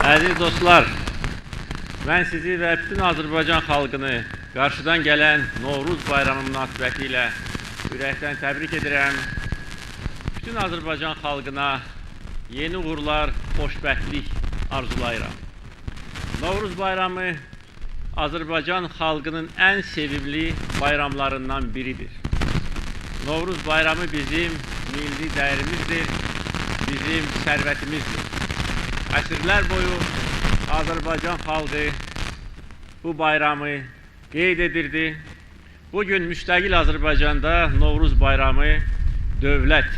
Əziz dostlar, mən sizi və bütün Azərbaycan xalqını qarşıdan gələn Novruz bayramı münasibəti ilə ürəkdən təbrik edirəm. Bütün Azərbaycan xalqına yeni uğurlar, xoşbəxtlik arzulayıram. Novruz bayramı Azərbaycan xalqının ən sevimli bayramlarından biridir. Novruz bayramı bizim milli dəyərimizdir, bizim sərvətimizdir. Əsrlər boyu Azərbaycan xalqı bu bayramı qeyd edirdi. Bugün müstəqil Azərbaycanda Novruz bayramı dövlət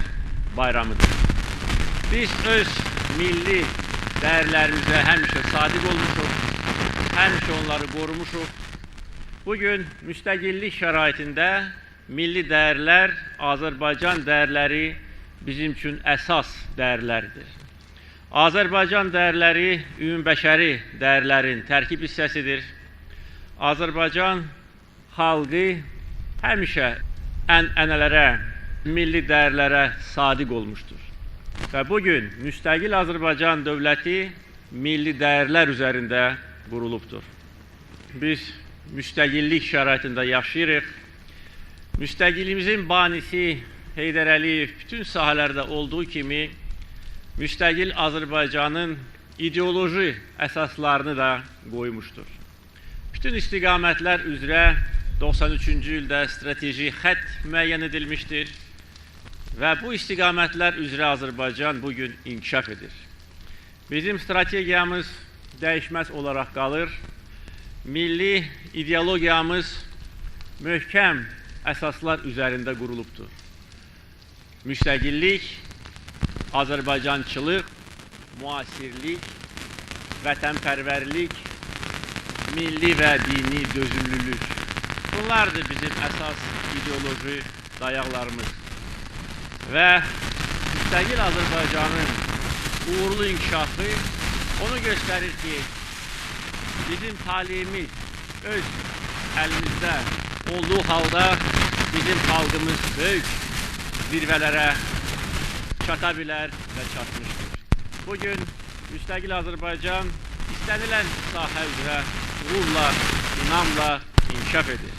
bayramıdır. Biz öz milli dəyərlərimizə həmişə sadiq olmuşuq, həmişə onları qorumuşuq. Bugün müstəqillik şəraitində milli dəyərlər, Azərbaycan dəyərləri bizim üçün əsas dəyərlərdir. Azərbaycan dəyərləri ümumbəşəri dəyərlərin tərkib hissəsidir. Azərbaycan xalqı həmişə ənənələrə, milli dəyərlərə sadiq olmuşdur. Və bugün müstəqil Azərbaycan dövləti milli dəyərlər üzərində qurulubdur. Biz müstəqillik şəraitində yaşayırıq. Müstəqillimizin banisi Heydər Əliyev bütün sahələrdə olduğu kimi müstəqil Azərbaycanın ideoloji əsaslarını da qoymuşdur. Bütün istiqamətlər üzrə 93-cü ildə strateji xətt müəyyən edilmişdir və bu istiqamətlər üzrə Azərbaycan bugün inkişaf edir. Bizim strategiyamız dəyişməz olaraq qalır. Milli ideologiyamız möhkəm əsaslar üzərində qurulubdur. Müstəqillik, Azərbaycançılıq, müasirlik, vətənpərvərlik, milli və dini dözümlülük. Bunlardır bizim əsas ideoloji dayaqlarımız. Və müstəqil Azərbaycanın uğurlu inkişafı onu göstərir ki, bizim taleyimiz öz əlimizdə olduğu halda bizim xalqımız böyük zirvələrə çata bilər və çatmışdır. Bugün müstəqil Azərbaycan istənilən sahə üzrə uğurla, inamla inkişaf edir.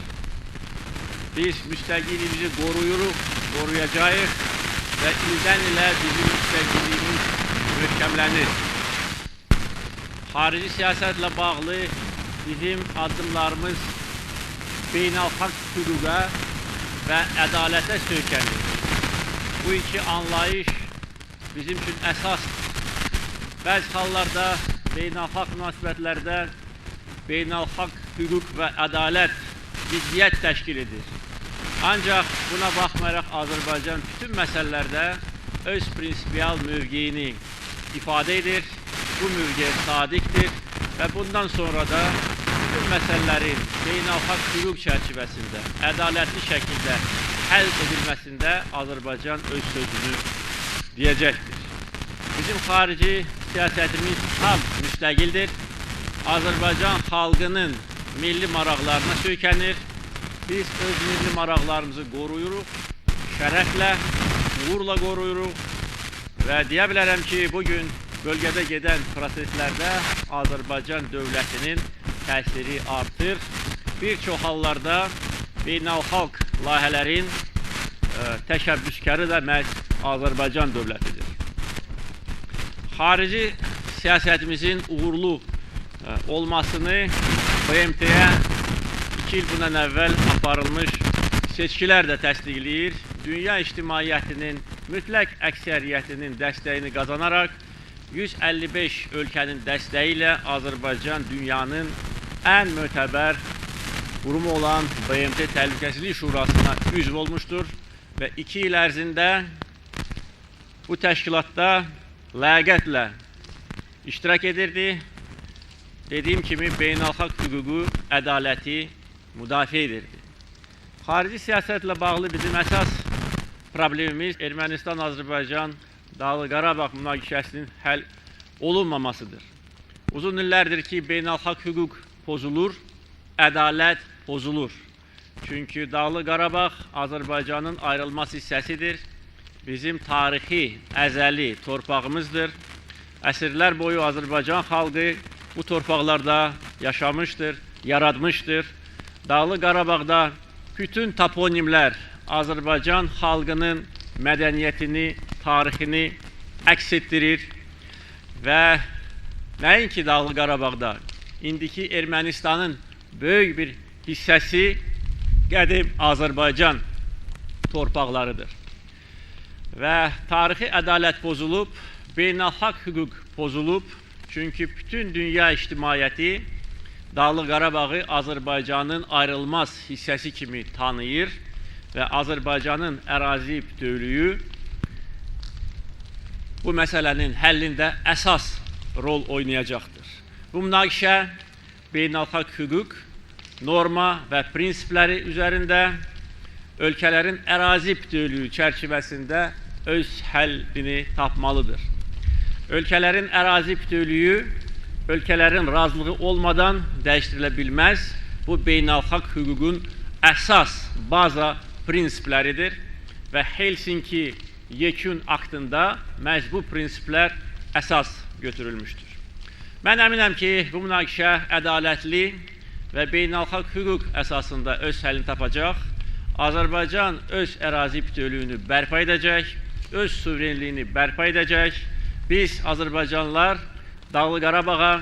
Biz müstəqilliyimizi qoruyuruq, qoruyacağıq və ildən ilə bizim müstəqilliyimiz möhkəmlənir. Xarici siyasətlə bağlı bizim addımlarımız beynəlxalq hüquqa və ədalətə söykənir. Bu iki anlayış bizim üçün əsasdır. Bəzi hallarda beynəlxalq münasibətlərdə beynəlxalq hüquq və ədalət ziddiyyət təşkil edir. Ancaq buna baxmayaraq Azərbaycan bütün məsələlərdə öz prinsipial mövqeyini ifadə edir, bu mövqeyə sadiqdir və bundan sonra da bütün məsələlərin beynəlxalq hüquq çərçivəsində ədalətli şəkildə həll edilməsində Azərbaycan öz sözünü deyəcəkdir. Bizim xarici siyasətimiz tam müstəqildir. Azərbaycan xalqının milli maraqlarına söykənir. Biz öz milli maraqlarımızı qoruyuruq, şərəflə, uğurla qoruyuruq və deyə bilərəm ki, bugün bölgədə gedən proseslərdə Azərbaycan dövlətinin təsiri artır. Bir çox hallarda beynəlxalq layihələrin təşəbbüskarı da məhz Azərbaycan dövlətidir. Xarici siyasətimizin uğurlu olmasını BMT-yə 2 il bundan əvvəl aparılmış seçkilər də təsdiqləyir. Dünya ictimaiyyətinin mütləq əksəriyyətinin dəstəyini qazanaraq 155 ölkənin dəstəyi ilə Azərbaycan dünyanın ən mötəbər qurumu olan BMT Təhlükəsizlik Şurasına üzv olmuşdur və 2 il ərzində bu təşkilatda ləyaqətlə iştirak edirdi. Dediyim kimi beynəlxalq hüququ, ədaləti müdafiə edirdi. Xarici siyasətlə bağlı bizim əsas problemimiz Ermənistan-Azərbaycan Dağlıq Qarabağ münaqişəsinin həll olunmamasıdır. Uzun illərdir ki, beynəlxalq hüquq pozulur, ədalət pozulur. Çünki Dağlıq Qarabağ Azərbaycanın ayrılmaz hissəsidir. Bizim tarixi, əzəli torpağımızdır Əsrlər boyu Azərbaycan xalqı bu torpaqlarda yaşamışdır, yaratmışdır. Dağlı Qarabağda bütün toponimlər Azərbaycan xalqının mədəniyyətini, tarixini əks etdirir və nəinki Dağlı Qarabağda, indiki Ermənistanın böyük bir hissəsi qədim Azərbaycan torpaqlarıdır. Və tarixi ədalət pozulub, beynəlxalq hüquq pozulub, çünki bütün dünya ictimaiyyəti Dağlı Qarabağı Azərbaycanın ayrılmaz hissəsi kimi tanıyır və Azərbaycanın ərazi bütövlüyü bu məsələnin həllində əsas rol oynayacaqdır. Bu münaqişə beynəlxalq hüquq, norma və prinsipləri üzərində ölkələrin ərazi bütövlüyü çərçivəsində öz həllini tapmalıdır. Ölkələrin ərazi bütövlüyü ölkələrin razılığı olmadan dəyişdirilə bilməz. Bu beynəlxalq hüququn əsas baza prinsipləridir və Helsinki yekun aktında məhz bu prinsiplər əsas götürülmüşdür. Mən əminəm ki, bu münaqişə ədalətli və beynəlxalq hüquq əsasında öz həllini tapacaq. Azərbaycan öz ərazi bütövlüyünü bərpa edəcək, öz suverenliyini bərpa edəcək. Biz Azərbaycanlılar Dağlı Qarabağa,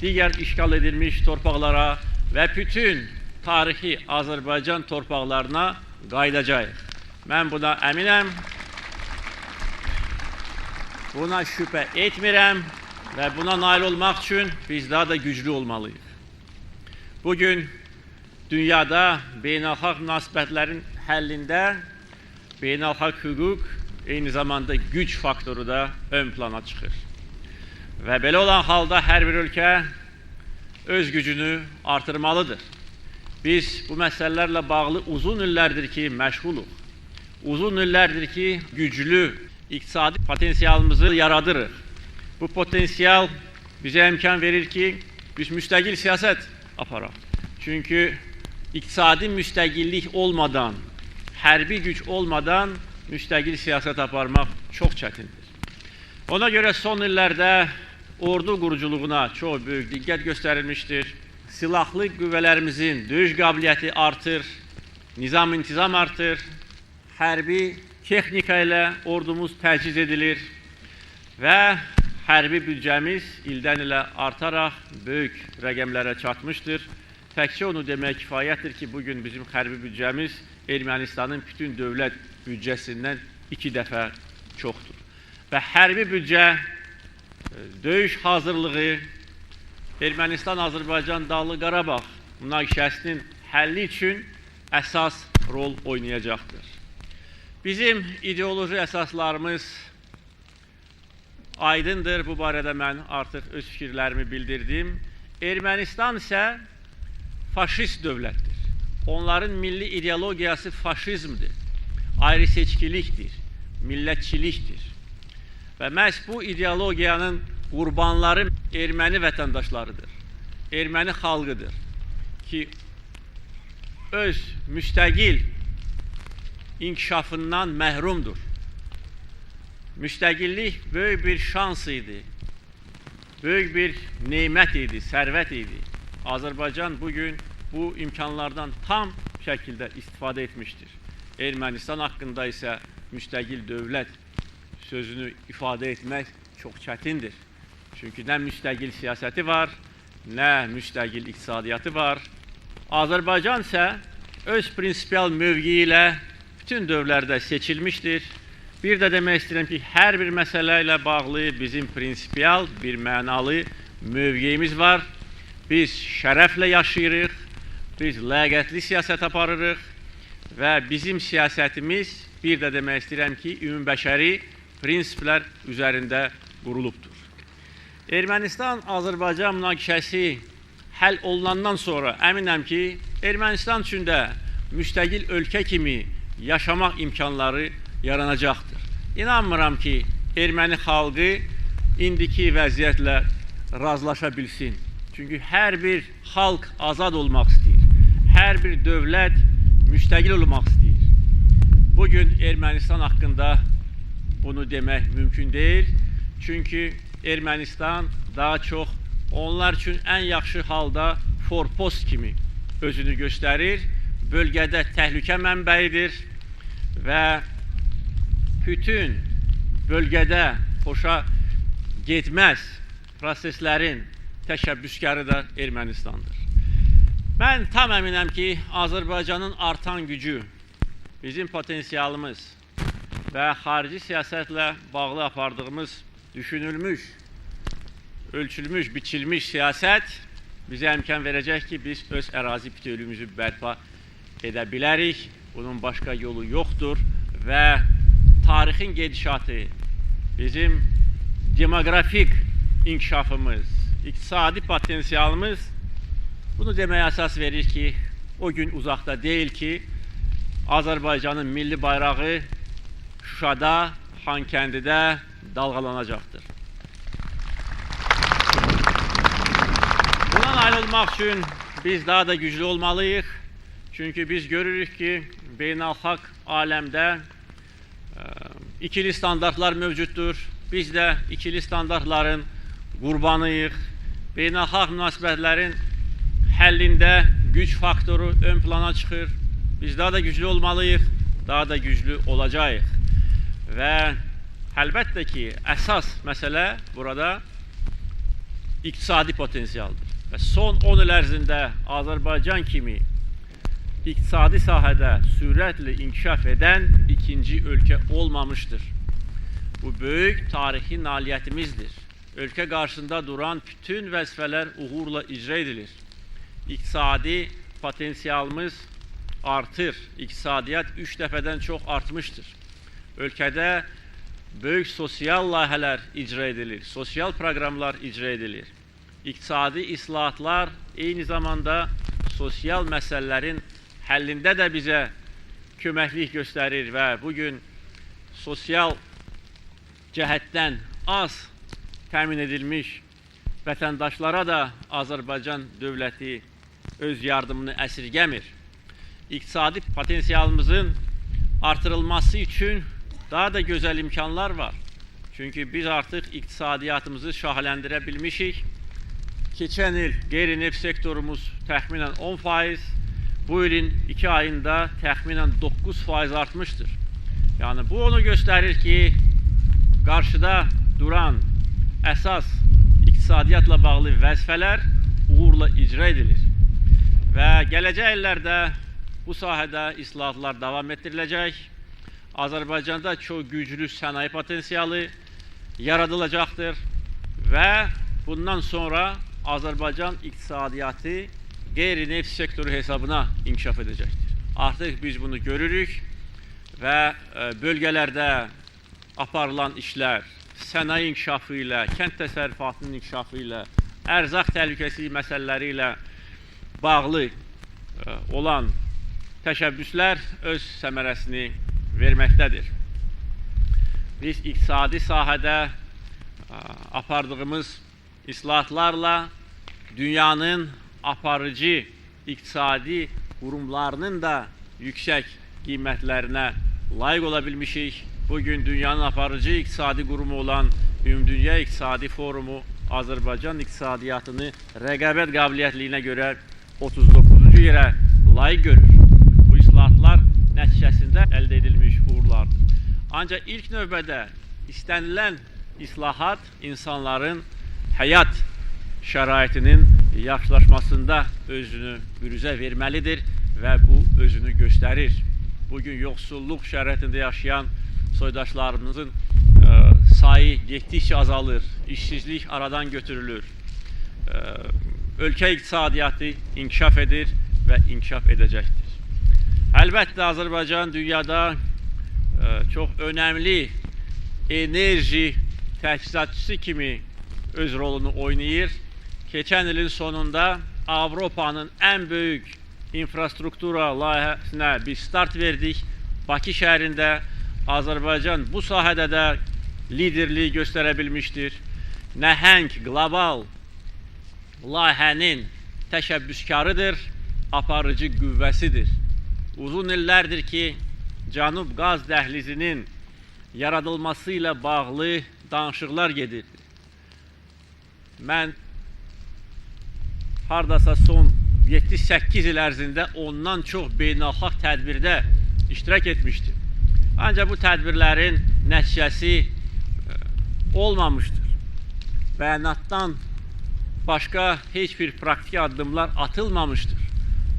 digər işğal edilmiş torpaqlara və bütün tarixi Azərbaycan torpaqlarına qayıdacağıq. Mən buna əminəm, buna şübhə etmirəm və buna nail olmaq üçün biz daha da güclü olmalıyıq. Bugün dünyada beynəlxalq münasibətlərin həllində beynəlxalq hüquq eyni zamanda güc faktoru da ön plana çıxır. Və belə olan halda hər bir ölkə öz gücünü artırmalıdır. Biz bu məsələlərlə bağlı uzun illərdir ki, məşğuluq. Uzun illərdir ki, güclü iqtisadi potensialımızı yaradırıq. Bu potensial bizə imkan verir ki, biz müstəqil siyasət aparaq. Çünki iqtisadi müstəqillik olmadan, hərbi güc olmadan müstəqil siyasət aparmaq çox çətindir. Ona görə son illərdə ordu quruculuğuna çox böyük diqqət göstərilmişdir. Silahlı qüvvələrimizin döyüş qabiliyyəti artır, nizam-intizam artır, hərbi texnika ilə ordumuz təchiz edilir və hərbi büdcəmiz ildən ilə artaraq böyük rəqəmlərə çatmışdır. Təkcə onu demək kifayətdir ki, bugün bizim hərbi büdcəmiz Ermənistanın bütün dövlət büdcəsindən 2 dəfə çoxdur. Və hərbi büdcə, döyüş hazırlığı Ermənistan-Azərbaycan Dağlı Qarabağ münaqişəsinin həlli üçün əsas rol oynayacaqdır. Bizim ideoloji əsaslarımız aydındır, bu barədə mən artıq öz fikirlərimi bildirdim. Ermənistan isə faşist dövlətdir. Onların milli ideologiyası faşizmdir, ayrı-seçkilikdir, millətçilikdir. Və məhz bu ideologiyanın qurbanları erməni vətəndaşlarıdır, erməni xalqıdır ki, öz müstəqil inkişafından məhrumdur. Müstəqillik böyük bir şans idi, böyük bir neymət idi, sərvət idi. Azərbaycan bugün bu imkanlardan tam şəkildə istifadə etmişdir. Ermənistan haqqında isə müstəqil dövlət sözünü ifadə etmək çox çətindir. Çünki nə müstəqil siyasəti var, nə müstəqil iqtisadiyyatı var. Azərbaycan isə öz prinsipial mövqeyi ilə bütün dövrlərdə seçilmişdir. Bir də demək istəyirəm ki, hər bir məsələ ilə bağlı bizim prinsipial bir mənalı mövqeyimiz var. Biz şərəflə yaşayırıq, biz ləyaqətli siyasət aparırıq və bizim siyasətimiz, bir də demək istəyirəm ki, ümumbəşəri prinsiplər üzərində qurulubdur. Ermənistan-Azərbaycan münaqişəsi həll olunandan sonra əminəm ki, Ermənistan üçün də müstəqil ölkə kimi yaşamaq imkanları yaranacaqdır. İnanmıram ki, erməni xalqı indiki vəziyyətlə razılaşa bilsin. Çünki hər bir xalq azad olmaq istəyir, hər bir dövlət müstəqil olmaq istəyir. Bugün Ermənistan haqqında bunu demək mümkün deyil. Çünki Ermənistan daha çox onlar üçün ən yaxşı halda forpost kimi özünü göstərir. Bölgədə təhlükə mənbəyidir və bütün bölgədə xoşa getməz proseslərin təşəbbüskarı da Ermənistandır. Mən tam əminəm ki, Azərbaycanın artan gücü, bizim potensialımız və xarici siyasətlə bağlı apardığımız düşünülmüş, ölçülmüş, biçilmiş siyasət bizə imkan verəcək ki, biz öz ərazi bütövlüyümüzü bərpa edə bilərik. Bunun başqa yolu yoxdur və tarixin gedişatı, bizim demografik inkişafımız, iqtisadi potensialımız bunu deməyə əsas verir ki, o gün uzaqda deyil ki, Azərbaycanın milli bayrağı Şuşada, Xankəndidə dalğalanacaqdır. Buna nail olmaq üçün biz daha da güclü olmalıyıq. Çünki biz görürük ki, beynəlxalq aləmdə ikili standartlar mövcuddur. Biz də ikili standartların qurbanıyıq. Beynəlxalq münasibətlərin həllində güc faktoru ön plana çıxır. Biz daha da güclü olmalıyıq, daha da güclü olacağıq. Və əlbəttə ki, əsas məsələ burada iqtisadi potensialdır. Və son 10 il ərzində Azərbaycan kimi iqtisadi sahədə sürətlə inkişaf edən ikinci ölkə olmamışdır. Bu böyük tarixi nailiyyətimizdir. Ölkə qarşısında duran bütün vəzifələr uğurla icra edilir. İqtisadi potensialımız artır. İqtisadiyyat 3 dəfədən çox artmışdır. Ölkədə böyük sosial layihələr icra edilir, sosial proqramlar icra edilir. İqtisadi islahatlar eyni zamanda sosial məsələlərin həllində də bizə köməklik göstərir və bugün sosial cəhətdən az təmin edilmiş vətəndaşlara da Azərbaycan dövləti öz yardımını əsirgəmir. İqtisadi potensialımızın artırılması üçün daha da gözəl imkanlar var. Çünki biz artıq iqtisadiyyatımızı şahləndirə bilmişik. Keçən il qeyri-neft sektorumuz təxminən 10%, bu ilin 2 ayında təxminən 9% artmışdır. Yəni bu onu göstərir ki, qarşıda duran əsas iqtisadiyyatla bağlı vəzifələr uğurla icra edilir. Və gələcək illərdə bu sahədə islahatlar davam etdiriləcək. Azərbaycanda çox güclü sənaye potensialı yaradılacaqdır və bundan sonra Azərbaycan iqtisadiyyatı qeyri-neft sektoru hesabına inkişaf edəcəkdir. Artıq biz bunu görürük və bölgələrdə aparılan işlər, sənaye inkişafı ilə, kənd təsərrüfatının inkişafı ilə, ərzaq təhlükəsizliyi məsələləri ilə bağlı olan təşəbbüslər öz səmərəsini verməkdədir. Biz iqtisadi sahədə apardığımız islahatlarla dünyanın aparıcı iqtisadi qurumlarının da yüksək qiymətlərinə layiq ola bilmişik. Bugün dünyanın aparıcı iqtisadi qurumu olan Ümumdünya İqtisadi Forumu Azərbaycan iqtisadiyyatını rəqabət qabiliyyətliyinə görə 39-cu yerə layiq görür. Bu islahatlar nəticəsində əldə edilmiş uğurlardır. Ancaq ilk növbədə istənilən islahat insanların həyat şəraitinin yaxşılaşmasında özünü bürüzə verməlidir və bu özünü göstərir. Bugün yoxsulluq şəraitində yaşayan soydaşlarımızın sayı getdikcə azalır, işsizlik aradan götürülür. Ölkə iqtisadiyyatı inkişaf edir və inkişaf edəcəkdir. Əlbəttə, Azərbaycan dünyada çox önəmli enerji təchizatçısı kimi öz rolunu oynayır. Keçən ilin sonunda Avropanın ən böyük infrastruktura layihəsinə bir start verdik. Bakı şəhərində Azərbaycan bu sahədə də liderliyi göstərə bilmişdir. Nəhəng qlobal layihənin təşəbbüskarıdır, aparıcı qüvvəsidir. Uzun illərdir ki, Cənub qaz dəhlizinin yaradılması ilə bağlı danışıqlar gedirdi. mən hardasa son 7-8 il ərzində ondan çox beynəlxalq tədbirdə iştirak etmişdim. Ancaq bu tədbirlərin nəticəsi olmamışdır. Bəyanatdan başqa heç bir praktiki addımlar atılmamışdır.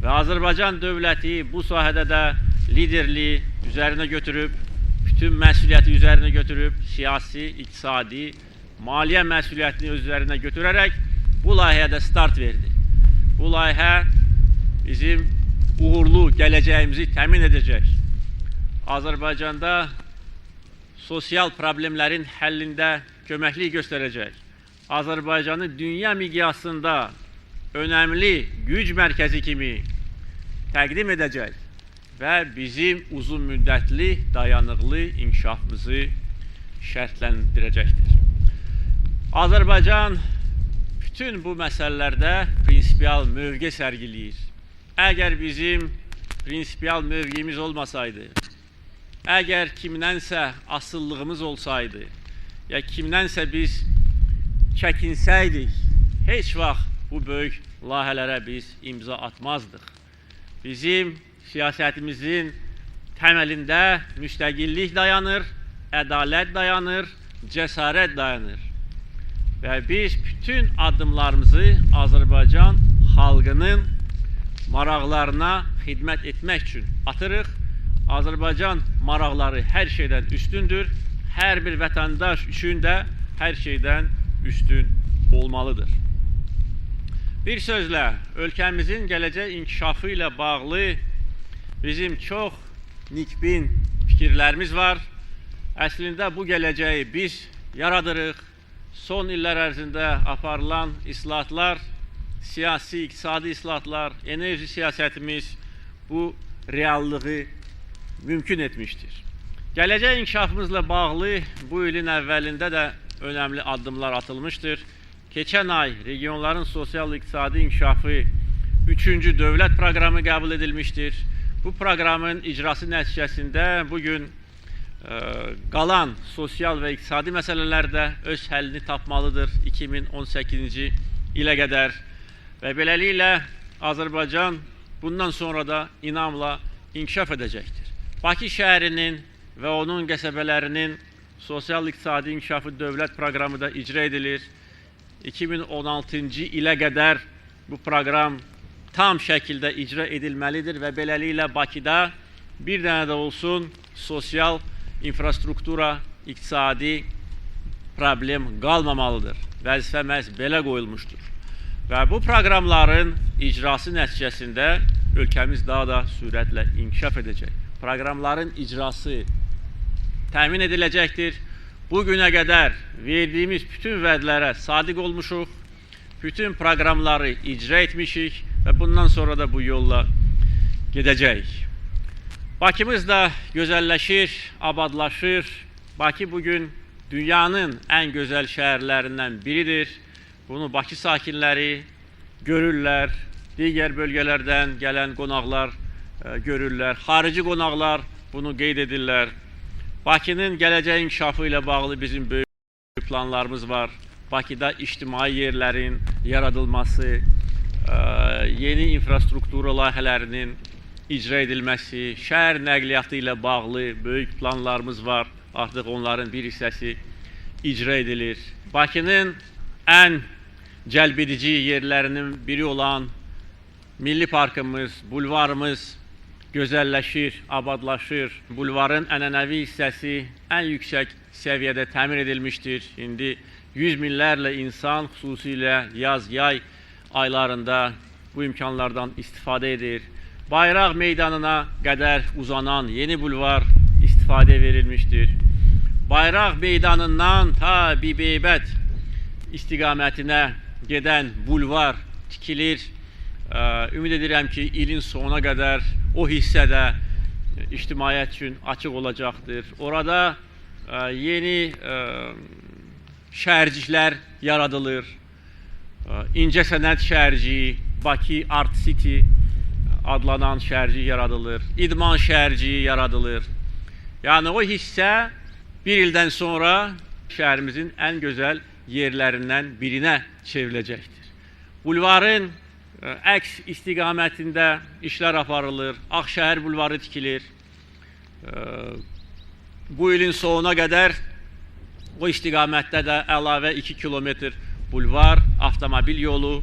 Və Azərbaycan dövləti bu sahədə də liderliyi üzərinə götürüb, bütün məsuliyyəti üzərinə götürüb, siyasi, iqtisadi, maliyyə məsuliyyətini üzərinə götürərək bu layihəyə də start verdi. Bu layihə bizim uğurlu gələcəyimizi təmin edəcək. Azərbaycanda sosial problemlərin həllində köməklik göstərəcək. Azərbaycanı dünya miqyasında önəmli güc mərkəzi kimi təqdim edəcək və bizim uzun müddətli, dayanıqlı inkişafımızı şərtləndirəcəkdir. Azərbaycan bütün bu məsələlərdə prinsipial mövqe sərgiləyir. Əgər bizim prinsipial mövqeyimiz olmasaydı, əgər kimdənsə asıllığımız olsaydı, ya kimdənsə biz çəkinsəydik, heç vaxt bu böyük layihələrə biz imza atmazdıq. Bizim siyasətimizin təməlində müstəqillik dayanır, ədalət dayanır, cəsarət dayanır. Və biz bütün addımlarımızı Azərbaycan xalqının maraqlarına xidmət etmək üçün atırıq. Azərbaycan maraqları hər şeydən üstündür. Hər bir vətəndaş üçün də hər şeydən üstün olmalıdır. Bir sözlə, ölkəmizin gələcək inkişafı ilə bağlı bizim çox nikbin fikirlərimiz var. Əslində bu gələcəyi biz yaradırıq. Son illər ərzində aparılan islahatlar, siyasi, iqtisadi islahatlar, enerji siyasətimiz bu reallığı mümkün etmişdir. Gələcək inkişafımızla bağlı bu ilin əvvəlində də önəmli addımlar atılmışdır. Keçən ay regionların sosial-iqtisadi inkişafı 3-cü dövlət proqramı qəbul edilmişdir. Bu proqramın icrası nəticəsində bugün qalan sosial və iqtisadi məsələlər də öz həllini tapmalıdır 2018-ci ilə qədər. Və beləliklə Azərbaycan bundan sonra da inamla inkişaf edəcəkdir. Bakı şəhərinin və onun qəsəbələrinin sosial-iqtisadi inkişafı dövlət proqramı da icra edilir. 2016-cı ilə qədər bu proqram tam şəkildə icra edilməlidir və beləliklə Bakıda bir dənə də olsun sosial infrastruktura, iqtisadi problem qalmamalıdır. Vəzifə məhz belə qoyulmuşdur. Və bu proqramların icrası nəticəsində ölkəmiz daha da sürətlə inkişaf edəcək. Proqramların icrası təmin ediləcəkdir. Bugünə qədər verdiyimiz bütün vədlərə sadiq olmuşuq, bütün proqramları icra etmişik və bundan sonra da bu yolla gedəcəyik. Bakımız da gözəlləşir, abadlaşır. Bakı bugün dünyanın ən gözəl şəhərlərindən biridir. Bunu Bakı sakinləri görürlər, digər bölgələrdən gələn qonaqlar görürlər, xarici qonaqlar bunu qeyd edirlər. Bakının gələcək inkişafı ilə bağlı bizim böyük planlarımız var. Bakıda ictimai yerlərin yaradılması, yeni infrastruktura layihələrinin icra edilməsi, şəhər nəqliyyatı ilə bağlı böyük planlarımız var. Artıq onların bir hissəsi icra edilir. Bakının ən cəlbedici yerlərinin biri olan Milli Parkımız, bulvarımız gözəlləşir, abadlaşır. Bulvarın ənənəvi hissəsi ən yüksək səviyyədə təmin edilmişdir. İndi yüz minlərlə insan xüsusilə yaz-yay aylarında bu imkanlardan istifadə edir. Bayraq meydanına qədər uzanan yeni bulvar istifadə verilmişdir. Bayraq meydanından ta Bibeybət istiqamətinə gedən bulvar tikilir. Ümid edirəm ki, ilin sonuna qədər o hissədə ictimaiyyət üçün açıq olacaqdır. Orada yeni şəhərciklər yaradılır. İncəsənət şəhərciyi, Bakı Art City adlanan şəhərcik yaradılır. İdman şəhərciyi yaradılır. Yəni o hissə bir ildən sonra şəhərimizin ən gözəl yerlərindən birinə çevriləcəkdir. Bulvarın əks istiqamətində işlər aparılır, Ağşəhər bulvarı tikilir. Bu ilin sonuna qədər o istiqamətdə də əlavə 2 kilometr bulvar, avtomobil yolu,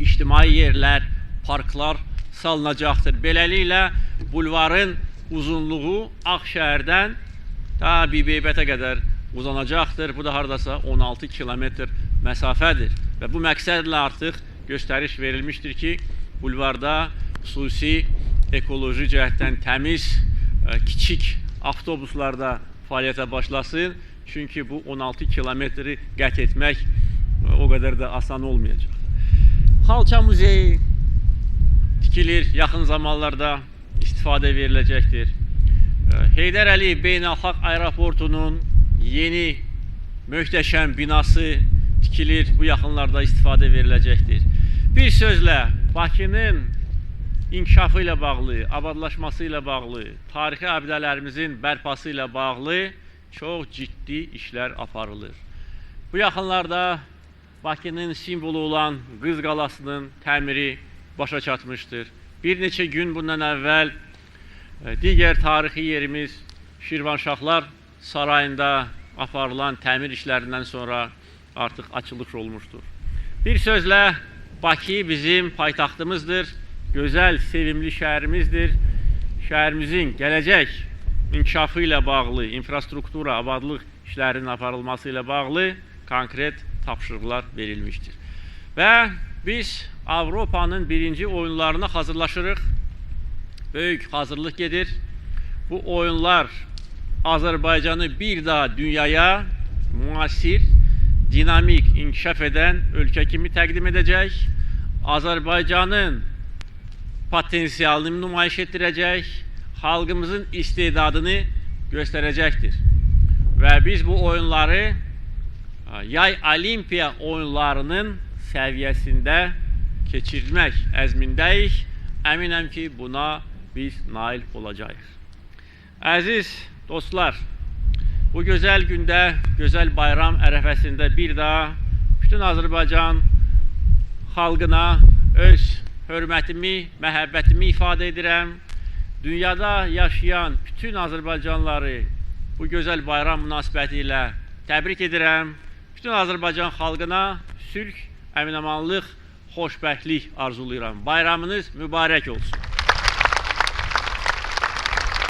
ictimai yerlər, parklar salınacaqdır. Beləliklə, bulvarın uzunluğu Ağşəhərdən ta Bibeybətə qədər uzanacaqdır. Bu da haradasa 16 kilometr məsafədir. Və bu məqsədlə artıq göstəriş verilmişdir ki, bulvarda xüsusi ekoloji cəhətdən təmiz, kiçik avtobuslarda fəaliyyətə başlasın. Çünki bu 16 kilometri qət etmək o qədər də asan olmayacaq. Xalça muzeyi tikilir, yaxın zamanlarda istifadə veriləcəkdir. Heydər Əliyev Beynəlxalq Aeroportunun yeni möhtəşəm binası tikilir, bu yaxınlarda istifadə veriləcəkdir. Bir sözlə, Bakının inkişafı ilə bağlı, abadlaşması ilə bağlı, tarixi abidələrimizin bərpası ilə bağlı çox ciddi işlər aparılır. Bu yaxınlarda Bakının simvolu olan Qız Qalasının təmiri başa çatmışdır. Bir neçə gün bundan əvvəl digər tarixi yerimiz Şirvanşahlar Sarayında aparılan təmir işlərindən sonra artıq açılış olmuşdur. Bir sözlə, Bakı bizim paytaxtımızdır, gözəl, sevimli şəhərimizdir. Şəhərimizin gələcək inkişafı ilə bağlı, infrastruktura, abadlıq işlərinin aparılması ilə bağlı konkret tapşırıqlar verilmişdir. Və biz Avropanın birinci oyunlarına hazırlaşırıq. Böyük hazırlıq gedir. Bu oyunlar Azərbaycanı bir daha dünyaya müasir, dinamik, inkişaf edən ölkə kimi təqdim edəcək. Azərbaycanın potensialını nümayiş etdirəcək, xalqımızın istedadını göstərəcəkdir. Və biz bu oyunları yay olimpiya oyunlarının səviyyəsində keçirmək əzmindəyik. Əminəm ki, buna biz nail olacağıq. Əziz dostlar, bu gözəl gündə, gözəl bayram ərəfəsində bir daha bütün Azərbaycan xalqına öz hörmətimi, məhəbbətimi ifadə edirəm. Dünyada yaşayan bütün Azərbaycanlıları bu gözəl bayram münasibəti ilə təbrik edirəm. Bütün Azərbaycan xalqına sülh, əmin-amanlıq, xoşbəxtlik arzulayıram. Bayramınız mübarək olsun.